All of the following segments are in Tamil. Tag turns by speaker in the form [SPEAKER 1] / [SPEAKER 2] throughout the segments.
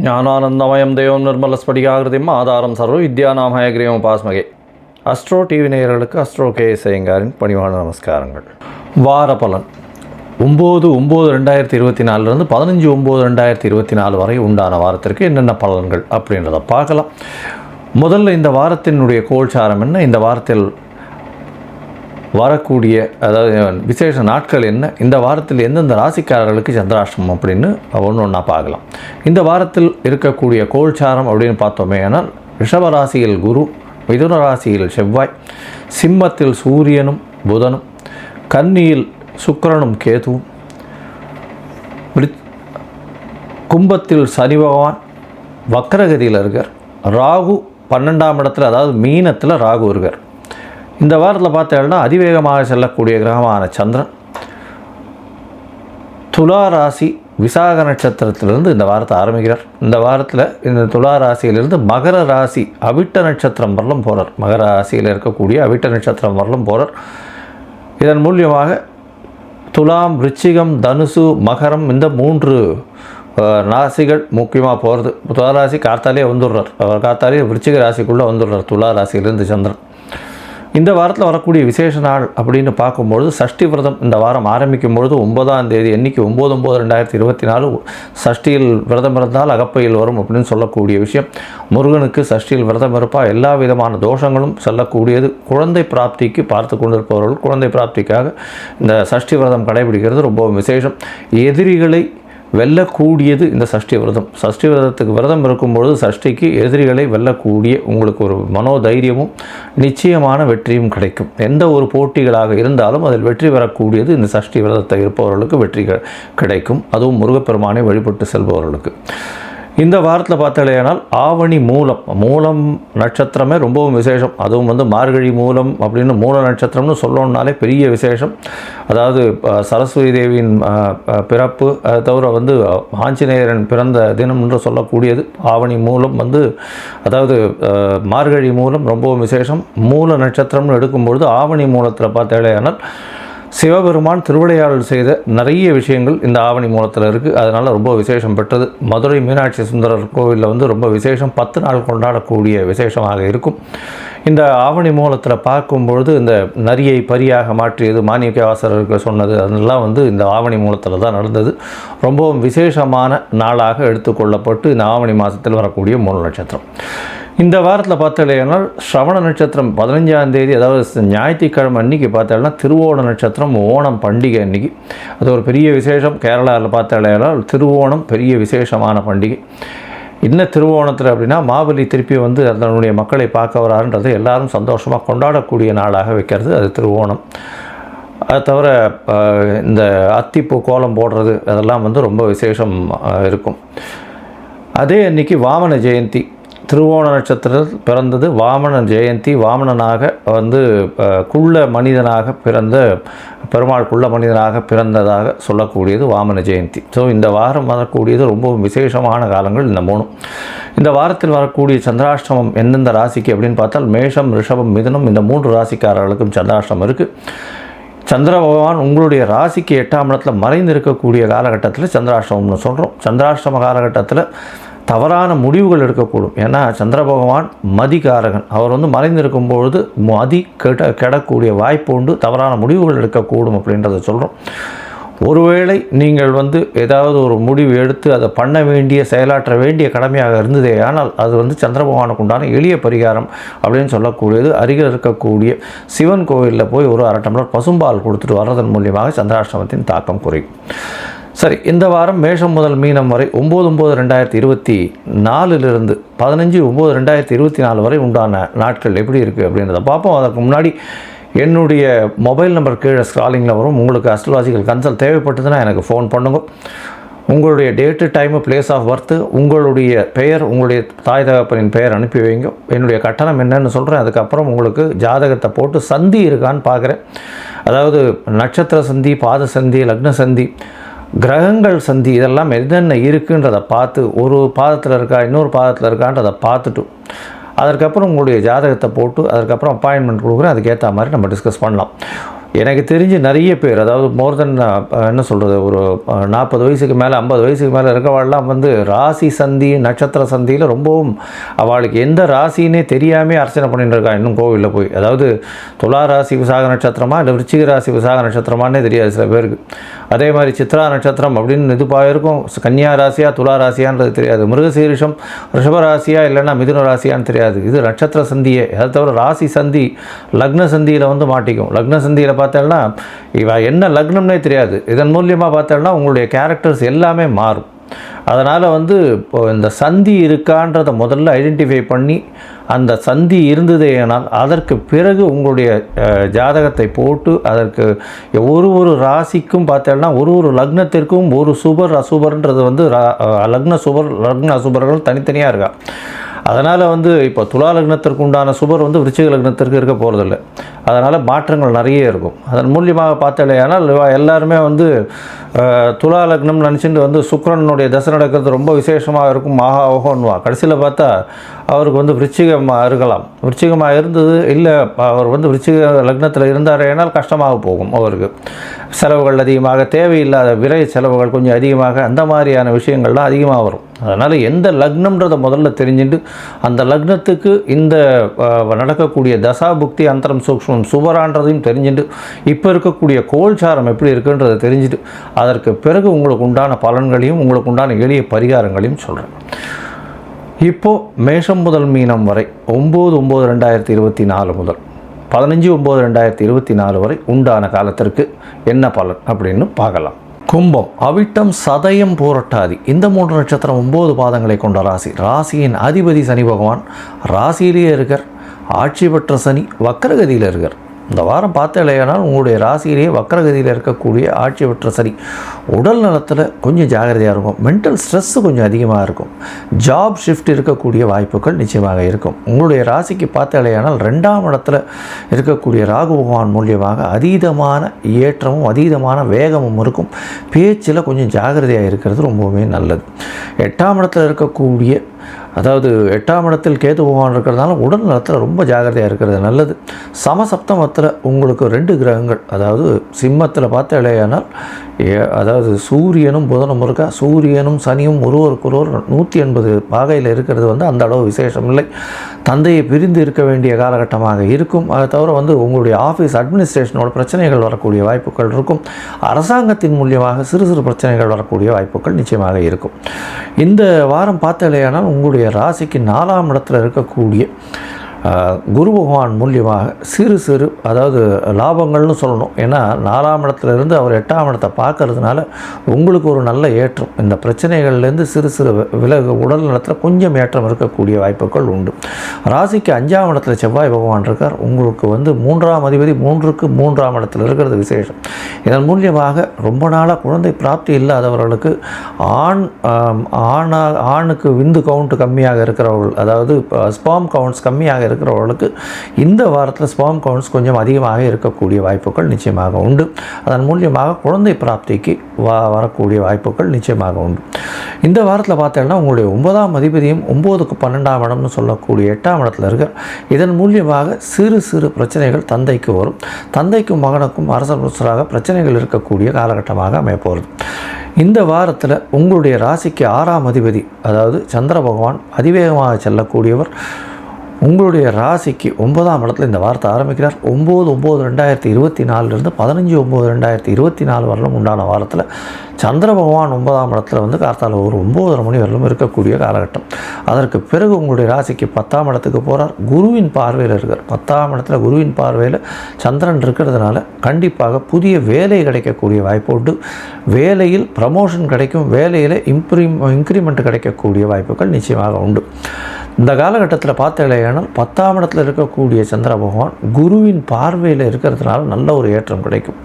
[SPEAKER 1] ஞானானந்தமயம் தேவம் நிர்மலஸ்படிகாகிருதிம் ஆதாரம் சர்வ வித்யாநாம் ஹயக்ரீவம் உபாஸ்மகே. அஸ்ட்ரோ டிவி நேயர்களுக்கு அஸ்ட்ரோ கேஎஸ் ஐயங்காரின் பணிவான நமஸ்காரங்கள். வார பலன் 9/9/2024 15/9/2024 வரை உண்டான வாரத்திற்கு என்னென்ன பலன்கள் அப்படின்றத பார்க்கலாம். முதல்ல இந்த வாரத்தினுடைய கோல்சாரம் என்ன, இந்த வாரத்தில் வரக்கூடிய அதாவது விசேஷ நாட்கள் என்ன, இந்த வாரத்தில் எந்தெந்த ராசிக்காரர்களுக்கு சந்திராஷ்டமம் அப்படின்னு ஒன்று ஒன்றா பார்க்கலாம். இந்த வாரத்தில் இருக்கக்கூடிய கோல்சாரம் அப்படின்னு பார்த்தோமே ஆனால் ரிஷப ராசியில் குரு, மிதுன ராசியில் செவ்வாய், சிம்மத்தில் சூரியனும் புதனும், கன்னியில் சுக்கிரனும் கேதுவும், கும்பத்தில் சனி பகவான் வக்ரகதியில் இருக்கார், ராகு 12ஆம் இடத்துல அதாவது மீனத்தில் ராகு இருக்கார். இந்த வாரத்தில் பார்த்தீங்கன்னா அதிவேகமாக செல்லக்கூடிய கிரகமான சந்திரன் துலா ராசி விசாக நட்சத்திரத்திலிருந்து இந்த வாரத்தை ஆரம்பிக்கிறார். இந்த வாரத்தில் இந்த துலா ராசியிலிருந்து மகர ராசி அவிட்ட நட்சத்திரம் வரலும் போகிறார். மகர ராசியில் இருக்கக்கூடிய அவிட்ட நட்சத்திரம் வரலும் போகிறார். இதன் மூலியமாக துலாம், விருச்சிகம், தனுசு, மகரம் இந்த 3 ராசிகள் முக்கியமாக போகிறது. துலா ராசி காத்தாலே வந்துடுறார். அவர் காத்தாலே விருச்சிக ராசிக்குள்ளே வந்துடுறார் துலா ராசியிலிருந்து சந்திரன். இந்த வாரத்தில் வரக்கூடிய விசேஷ நாள் அப்படின்னு பார்க்கும்பொழுது சஷ்டி விரதம் இந்த வாரம் ஆரம்பிக்கும் பொழுது 9ஆம் தேதி அன்றைக்கி 9/9/2024 சஷ்டியில் விரதம் இருந்தால் அகப்பையில் வரும் அப்படின்னு சொல்லக்கூடிய விஷயம். முருகனுக்கு சஷ்டியில் விரதம் இருப்பா எல்லா விதமான தோஷங்களும் செல்லக்கூடியது. குழந்தை பிராப்திக்கு பார்த்து கொண்டிருப்பவர்கள் குழந்தை பிராப்திக்காக இந்த சஷ்டி விரதம் கடைபிடிக்கிறது ரொம்ப விசேஷம். எதிரிகளை வெல்லக்கூடியது இந்த சஷ்டி விரதம். சஷ்டி விரதத்துக்கு விரதம் இருக்கும்பொழுது சஷ்டிக்கு எதிரிகளை வெல்லக்கூடிய உங்களுக்கு ஒரு மனோதைரியமும் நிச்சயமான வெற்றியும் கிடைக்கும். எந்த ஒரு போட்டிகளாக இருந்தாலும் அதில் வெற்றி பெறக்கூடியது இந்த சஷ்டி விரதத்தை இருப்பவர்களுக்கு வெற்றி கிடைக்கும். அதுவும் முருகப்பெருமானை வழிபட்டு செல்பவர்களுக்கு. இந்த வாரத்தில் பார்த்தாலேனால் ஆவணி மூலம் நட்சத்திரமே ரொம்பவும் விசேஷம். அதுவும் மார்கழி மூலம் அப்படின்னு மூல நட்சத்திரம்னு சொல்லணுன்னாலே பெரிய விசேஷம். அதாவது சரஸ்வதி தேவியின் பிறப்பு, அதை தவிர ஆஞ்சநேயரன் பிறந்த தினம் என்று சொல்லக்கூடியது ஆவணி மூலம் அதாவது மார்கழி மூலம் ரொம்பவும் விசேஷம். மூல நட்சத்திரம்னு எடுக்கும்பொழுது ஆவணி மூலத்தில் பார்த்தாலேனால் சிவபெருமான் திருவிளையாடல் செய்த நிறைய விஷயங்கள் இந்த ஆவணி மூலத்தில் இருக்குது. அதனால் ரொம்ப விசேஷம் பெற்றது. மதுரை மீனாட்சி சுந்தரர் கோவிலில் ரொம்ப விசேஷம் 10 நாள் கொண்டாடக்கூடிய விசேஷமாக இருக்கும். இந்த ஆவணி மூலத்தில் பார்க்கும்பொழுது இந்த நரியை பரியாக மாற்றியது மாணிக்கவாசகருக்கு சொன்னது அதெல்லாம் இந்த ஆவணி மூலத்தில் தான் நடந்தது. ரொம்பவும் விசேஷமான நாளாக எடுத்துக்கொள்ளப்பட்டு இந்த ஆவணி மாதத்தில் வரக்கூடிய மூல நட்சத்திரம். இந்த வாரத்தில் பார்த்தாலேனா ஸ்ரவண நட்சத்திரம் 15ஆம் தேதி அதாவது ஞாயிற்றுக்கிழமை அன்றைக்கி பார்த்தாலேனா திருவோண நட்சத்திரம், ஓணம் பண்டிகை அன்றைக்கி. அது ஒரு பெரிய விசேஷம். கேரளாவில் பார்த்தாலேனா திருவோணம் பெரிய விசேஷமான பண்டிகை. என்ன திருவோணத்தில் அப்படின்னா மாபலி திருப்பி அதனுடைய மக்களை பார்க்க வராருன்றது எல்லாரும் சந்தோஷமாக கொண்டாடக்கூடிய நாளாக வைக்கிறது அது திருவோணம். அது தவிர இந்த அத்திப்பூ கோலம் போடுறது அதெல்லாம் ரொம்ப விசேஷம் இருக்கும். அதே அன்றைக்கி வாமன ஜெயந்தி. திருவோண நட்சத்திரத்தில் பிறந்தது வாமன ஜெயந்தி. வாமனனாக குள்ள மனிதனாக பிறந்த பெருமாள் குள்ள மனிதனாக பிறந்ததாக சொல்லக்கூடியது வாமன ஜெயந்தி. ஸோ இந்த வாரம் வரக்கூடியது ரொம்ப விசேஷமான காலங்கள் இந்த 3. இந்த வாரத்தில் வரக்கூடிய சந்திராஷ்டமம் எந்தெந்த ராசிக்கு அப்படின்னு பார்த்தால் மேஷம், ரிஷபம், மிதுனம் இந்த 3 ராசிக்காரர்களுக்கும் சந்திராஷ்டமம் இருக்குது. சந்திர பகவான் உங்களுடைய ராசிக்கு 8ஆம் இடத்துல மறைந்து இருக்கக்கூடிய காலகட்டத்தில் சந்திராஷ்டமம்னு சொல்கிறோம். சந்திராஷ்டம காலகட்டத்தில் தவறான முடிவுகள் எடுக்கக்கூடும். ஏன்னா சந்திர பகவான் மதிகாரகன். அவர் மறைந்திருக்கும் பொழுது மதி கெடக்கூடிய வாய்ப்பு உண்டு. தவறான முடிவுகள் எடுக்கக்கூடும் அப்படின்றத சொல்கிறோம். ஒருவேளை நீங்கள் ஏதாவது ஒரு முடிவு எடுத்து அதை பண்ண வேண்டிய செயலாற்ற வேண்டிய கடமையாக இருந்ததே ஆனால் அது சந்திர பகவானுக்கு உண்டான எளிய பரிகாரம் அப்படின்னு சொல்லக்கூடியது. அருகில் இருக்கக்கூடிய சிவன் கோவிலில் போய் ஒரு 1/2 டம்ளர் பசும்பால் கொடுத்துட்டு வர்றதன் மூலியமாக சந்திராஷ்டமத்தின் தாக்கம் குறையும். சரி, இந்த வாரம் மேஷம் முதல் மீனம் வரை 9/9/2024 15/9/2024 வரை உண்டான நாட்கள் எப்படி இருக்குது அப்படின்றத பார்ப்போம். அதற்கு முன்னாடி என்னுடைய மொபைல் நம்பர் கீழே ஸ்க்ராலிங்கில் வரும். உங்களுக்கு அஸ்ட்ராலஜிக்கல் கன்சல்ட் தேவைப்பட்டதுன்னா எனக்கு ஃபோன் பண்ணுங்க. உங்களுடைய date, time, place of birth, உங்களுடைய பெயர், உங்களுடைய தாய் தகப்பனின் பெயர் அனுப்பி வைங்க. என்னுடைய கட்டணம் என்னன்னு சொல்கிறேன். அதுக்கப்புறம் உங்களுக்கு ஜாதகத்தை போட்டு சந்தி இருக்கான்னு பார்க்குறேன். அதாவது நட்சத்திர சந்தி, பாத சந்தி, லக்ன சந்தி, கிரகங்கள் சந்தி இதெல்லாம் என்னென்ன இருக்குன்றதை பார்த்து ஒரு பாதத்தில் இருக்கா இன்னொரு பாதத்தில் இருக்கான்றதை பார்த்துட்டு அதற்கப்புறம் உங்களுடைய ஜாதகத்தை போட்டு அதுக்கப்புறம் அப்பாயின்மெண்ட் கொடுக்குறேன். அதுக்கேற்ற மாதிரி நம்ம டிஸ்கஸ் பண்ணலாம். எனக்கு தெரிஞ்சு நிறைய பேர், அதாவது மோர் தென் என்ன சொல்கிறது, ஒரு 40 வயசுக்கு மேலே 50 வயசுக்கு மேலே இருக்கவாள்லாம் வந்து ராசி சந்தி நட்சத்திர சந்தியில் ரொம்பவும் அவளுக்கு எந்த ராசின்னே தெரியாமல் அர்ச்சனை பண்ணிட்டு இருக்கா இன்னும் கோவிலில் போய். அதாவது துலா ராசி விசாக நட்சத்திரமா இல்லை விருச்சிக ராசி விசாக நட்சத்திரமானே தெரியாது சில பேருக்கு. அதே மாதிரி சித்ரா நட்சத்திரம் அப்படின்னு இதுப்பாக இருக்கும், கன்னியா ராசியா துலா ராசியான்றது தெரியாது, மிருகசீரிஷம் ரிஷபராசியா இல்லைன்னா மிதுன ராசியான்னு தெரியாது. இது நட்சத்திர சந்தியே. அதை தவிர ராசி சந்தி லக்ன சந்தியில் வந்து மாட்டிக்கும். லக்ன சந்தியில் பார்த்தேன்னா இவ என்ன லக்னம்னே தெரியாது. இதன் மூலியமாக பார்த்தேன்னா உங்களுடைய கேரக்டர்ஸ் எல்லாமே மாறும். அதனால் வந்து இப்போ இந்த சந்தி இருக்கான்றதை முதல்ல ஐடென்டிஃபை பண்ணி அந்த சந்தி இருந்ததேனால் அதற்கு பிறகு உங்களுடைய ஜாதகத்தை போட்டு அதற்கு ஒரு ராசிக்கும் பார்த்தேன்னா ஒரு லக்னத்திற்கும் ஒரு சுபர் அசுபர்ன்றது வந்து லக்ன சுபர் லக்ன அசுபர்கள் தனித்தனியாக இருக்கா. அதனால் வந்து இப்போ துலா லக்னத்திற்கு உண்டான சுபர் வந்து விருச்சிக லக்னத்திற்கு இருக்க போகிறதில்ல. அதனால் மாற்றங்கள் நிறைய இருக்கும். அதன் மூலியமாக பார்த்தாலேயானால் எல்லாருமே வந்து துலா லக்னம் நினச்சிட்டு வந்து சுக்கிரனுடைய தசை நடக்கிறது ரொம்ப விசேஷமாக இருக்கும், மகா ஓகோன்னுவா. கடைசியில் பார்த்தா அவருக்கு வந்து விருச்சிகமாக இருக்கலாம். விருச்சிகமாக இருந்தது இல்லை, அவர் வந்து விருச்சிக லக்னத்தில் இருந்தாரேனால் கஷ்டமாக போகும். அவருக்கு செலவுகள் அதிகமாக, தேவையில்லாத விரை செலவுகள் கொஞ்சம் அதிகமாக, அந்த மாதிரியான விஷயங்கள்லாம் அதிகமாக வரும். அதனால் எந்த லக்னம்ன்றதை முதல்ல தெரிஞ்சுட்டு அந்த லக்னத்துக்கு இந்த நடக்கக்கூடிய தசா புக்தி அந்தரம் சூக்ஷ்மம் சுபரான்றதையும் தெரிஞ்சுட்டு இப்போ இருக்கக்கூடிய கோல்சாரம் எப்படி இருக்குன்றதை தெரிஞ்சுட்டு அதற்கு பிறகு உங்களுக்கு உண்டான பலன்களையும் உங்களுக்கு உண்டான எளிய பரிகாரங்களையும் சொல்கிறேன். இப்போது மேஷம் முதல் மீனம் வரை 9/9/2024 முதல் 15/9/2024 வரை உண்டான காலத்திற்கு என்ன பலன் அப்படின்னு பார்க்கலாம். கும்பம், அவிட்டம், சதயம், பூரட்டாதி இந்த 3 நட்சத்திரம் 9 பாதங்களை கொண்ட ராசி. ராசியின் அதிபதி சனி பகவான் ராசியிலேயே இருக்கார். ஆட்சி பெற்ற சனி வக்கரகதியில் இருக்கார். இந்த வாரம் பார்த்தாலேயானால் உங்களுடைய ராசியிலேயே வக்கரகதியில் இருக்கக்கூடிய ஆட்சி பெற்ற சனி உடல் நலத்தில் கொஞ்சம் ஜாகிரதையாக இருக்கும். மென்டல் ஸ்ட்ரெஸ்ஸு கொஞ்சம் அதிகமாக இருக்கும். ஜாப் ஷிஃப்ட் இருக்கக்கூடிய வாய்ப்புகள் நிச்சயமாக இருக்கும். உங்களுடைய ராசிக்கு பார்த்தாலேயானால் 2ஆம் இடத்துல இருக்கக்கூடிய ராகு பகவான் மூலியமாக அதீதமான ஏற்றமும் அதீதமான வேகமும் இருக்கும். பேச்சில் கொஞ்சம் ஜாகிரதையாக இருக்கிறது ரொம்பவுமே நல்லது. 8ஆம் இடத்துல இருக்கக்கூடிய, அதாவது 8ஆம் இடத்தில் கேது பகவான் இருக்கிறதுனால உடல் நலத்தில் ரொம்ப ஜாகிரதையாக இருக்கிறது நல்லது. சமசப்தமத்தில் உங்களுக்கு 2 கிரகங்கள், அதாவது சிம்மத்தில் பார்த்தாலேயானால் அதாவது சூரியனும் புதனும் இருக்கா. சூரியனும் சனியும் ஒருவருக்கொருவர் 180 பாகையில் இருக்கிறது வந்து அந்த அளவு விசேஷம் இல்லை. தந்தையை பிரிந்து இருக்க வேண்டிய காலகட்டமாக இருக்கும். அதை தவிர வந்து உங்களுடைய ஆஃபீஸ் அட்மினிஸ்ட்ரேஷனோட பிரச்சனைகள் வரக்கூடிய வாய்ப்புகள் இருக்கும். அரசாங்கத்தின் மூலியமாக சிறு சிறு பிரச்சனைகள் வரக்கூடிய வாய்ப்புகள் நிச்சயமாக இருக்கும். இந்த வாரம் பார்த்தாலேயானால் உங்களுடைய ராசிக்கு 4ஆம் இடத்துல இருக்கக்கூடிய குரு பகவான் மூலியமாக சிறு சிறு, அதாவது லாபங்கள்னு சொல்லணும். ஏன்னா 4ஆம் இடத்துலேருந்து அவர் 8ஆம் இடத்தை பார்க்கறதுனால உங்களுக்கு ஒரு நல்ல ஏற்றம். இந்த பிரச்சனைகள்லேருந்து சிறு சிறு விலகு, உடல் நலத்தில் கொஞ்சம் ஏற்றம் இருக்கக்கூடிய வாய்ப்புகள் உண்டு. ராசிக்கு 5ஆம் இடத்துல செவ்வாய் பகவான் இருக்கார். உங்களுக்கு வந்து 3ஆம் அதிபதி 3க்கு 3ஆம் இடத்துல இருக்கிறது விசேஷம். இதன் மூலியமாக ரொம்ப நாளாக குழந்தை பிராப்தி இல்லாதவர்களுக்கு ஆணுக்கு விந்து கவுண்ட் கம்மியாக இருக்கிறவர்கள், அதாவது ஸ்பாம் கவுண்ட்ஸ் கம்மியாக இருக்கிறவர்களுக்கு இந்த வாரத்தில் ஸ்பாம் கவுண்ட்ஸ் கொஞ்சம் அதிகமாக இருக்கக்கூடிய வாய்ப்புகள் நிச்சயமாக உண்டு. அதன் மூலியமாக குழந்தை பிராப்திக்கு வரக்கூடிய வாய்ப்புகள் நிச்சயமாக உண்டு. இந்த வாரத்தில் பார்த்தீங்கன்னா உங்களுடைய 9ஆம் அதிபதியும் 9க்கு 12ஆம் இடம்னு சொல்லக்கூடிய 8ஆம் இடத்துல இருக்கார். இதன் மூலியமாக சிறு சிறு பிரச்சனைகள் தந்தைக்கு வரும். தந்தைக்கும் மகனுக்கும் அரசராக பிரச்சனைகள் இருக்கக்கூடிய காலகட்டமாக அமையப்போகிறது. இந்த வாரத்தில் உங்களுடைய ராசிக்கு 6ஆம் அதிபதி, அதாவது சந்திர பகவான் அதிவேகமாக செல்லக்கூடியவர், உங்களுடைய ராசிக்கு 9ஆம் இடத்துல இந்த வாரத்தை ஆரம்பிக்கிறார். 9/9/2024 15/9/2024 வரலும் உண்டான வாரத்தில் சந்திர பகவான் 9ஆம் இடத்துல வந்து கார்த்தால ஒரு 9:30 மணி வரலும் இருக்கக்கூடிய காலகட்டம். அதற்கு பிறகு உங்களுடைய ராசிக்கு 10ஆம் இடத்துக்கு போகிறார். குருவின் பார்வையில் இருக்கார். 10ஆம் இடத்துல குருவின் பார்வையில் சந்திரன் இருக்கிறதுனால கண்டிப்பாக புதிய வேலை கிடைக்கக்கூடிய வாய்ப்பு உண்டு. வேலையில் ப்ரமோஷன் கிடைக்கும். வேலையில் இன்க்ரிமெண்ட் கிடைக்கக்கூடிய வாய்ப்புகள் நிச்சயமாக உண்டு. இந்த காலகட்டத்தில் பார்த்தாலேயானால் 10ஆம் இடத்துல இருக்கக்கூடிய சந்திர பகவான் குருவின் பார்வையில் இருக்கிறதுனால நல்ல ஒரு ஏற்றம் கிடைக்கும்.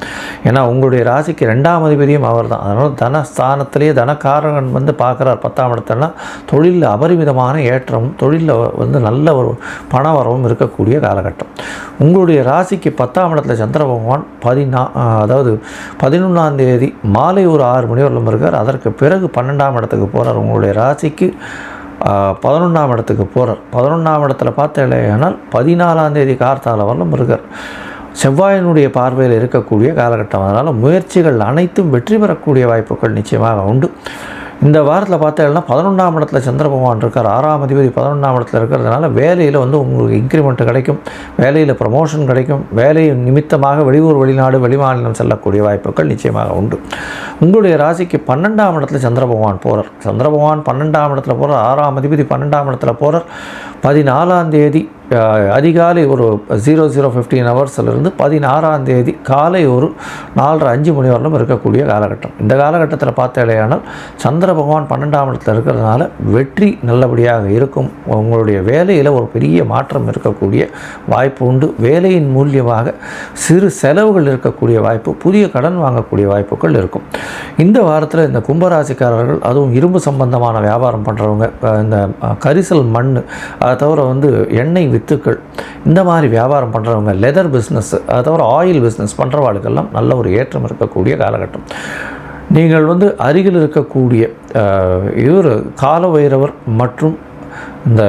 [SPEAKER 1] ஏன்னா உங்களுடைய ராசிக்கு 2ஆம் அதிபதியும் அவர் தான். அதனால் தனஸ்தானத்திலேயே தனக்காரகன் வந்து பார்க்குறார் 10ஆம் இடத்துலனா தொழிலில் அபரிமிதமான ஏற்றமும் தொழிலில் வந்து நல்ல ஒரு பண வரவும் இருக்கக்கூடிய காலகட்டம். உங்களுடைய ராசிக்கு 10ஆம் இடத்துல சந்திர பகவான் 11ஆம் தேதி மாலை ஒரு 6 மணி வரலும் இருக்கார். அதற்கு பிறகு 12ஆம் இடத்துக்கு போகிறார். உங்களுடைய ராசிக்கு 11ஆம் இடத்துக்கு போகிறார். 11ஆம் இடத்துல பார்த்தாலேயானால் 14ஆம் தேதி கார்த்தால வரலும் இருக்கார். செவ்வாயினுடைய பார்வையில் இருக்கக்கூடிய காலகட்டம். அதனால் முயற்சிகள் அனைத்தும் வெற்றி பெறக்கூடிய வாய்ப்புகள் நிச்சயமாக உண்டு. இந்த வாரத்தில் பார்த்தீங்கன்னா 11ஆம் இடத்துல சந்திர பகவான் இருக்கார். 6ஆம் அதிபதி 11ஆம் இடத்துல இருக்கிறதுனால வேலையில் வந்து உங்களுக்கு இன்க்ரிமெண்ட் கிடைக்கும், வேலையில் ப்ரமோஷன் கிடைக்கும், வேலை நிமித்தமாக வெளியூர் வெளிநாடு வெளிமாநிலம் செல்லக்கூடிய வாய்ப்புகள் நிச்சயமாக உண்டு. உங்களுடைய ராசிக்கு 12ஆம் இடத்துல சந்திர பகவான் போகிறார். சந்திர பகவான் 12ஆம் இடத்துல போகிறார். 6ஆம் அதிபதி 12ஆம் இடத்துல போகிறார். 14ஆம் தேதி அதிகாலை ஒரு 00:15 ஹவர்ஸ்லேருந்து 16ஆம் தேதி காலை ஒரு 4:30-5 மணி வரலும் இருக்கக்கூடிய காலகட்டம். இந்த காலகட்டத்தில் பார்த்தாலேயானால் சந்திர பகவான் 12ஆம் இடத்துல இருக்கிறதுனால வெற்றி நல்லபடியாக இருக்கும். உங்களுடைய வேலையில் ஒரு பெரிய மாற்றம் இருக்கக்கூடிய வாய்ப்பு உண்டு. வேலையின் மூலியமாக சிறு செலவுகள் இருக்கக்கூடிய வாய்ப்பு, புதிய கடன் வாங்கக்கூடிய வாய்ப்புகள் இருக்கும். இந்த வாரத்தில் இந்த கும்பராசிக்காரர்கள், அதுவும் இரும்பு சம்பந்தமான வியாபாரம் பண்ணுறவங்க, இந்த கரிசல் மண், அதை தவிர வந்து எண்ணெய் வித்துக்கள், இந்த மாதிரி வியாபாரம் பண்ணுறவங்க, லெதர் பிஸ்னஸ், அதை தவிர ஆயில் பிஸ்னஸ் பண்ணுறவாளுக்கெல்லாம் நல்ல ஒரு ஏற்றம் இருக்கக்கூடிய காலகட்டம். நீங்கள் வந்து அருகில் இருக்கக்கூடிய இவர் கால வைரவர் மற்றும் இந்த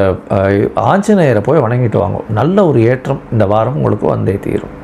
[SPEAKER 1] ஆஞ்சநேயரை போய் வணங்கிட்டு வாங்க. நல்ல ஒரு ஏற்றம் இந்த வாரம் உங்களுக்கு வந்தே தீரும்.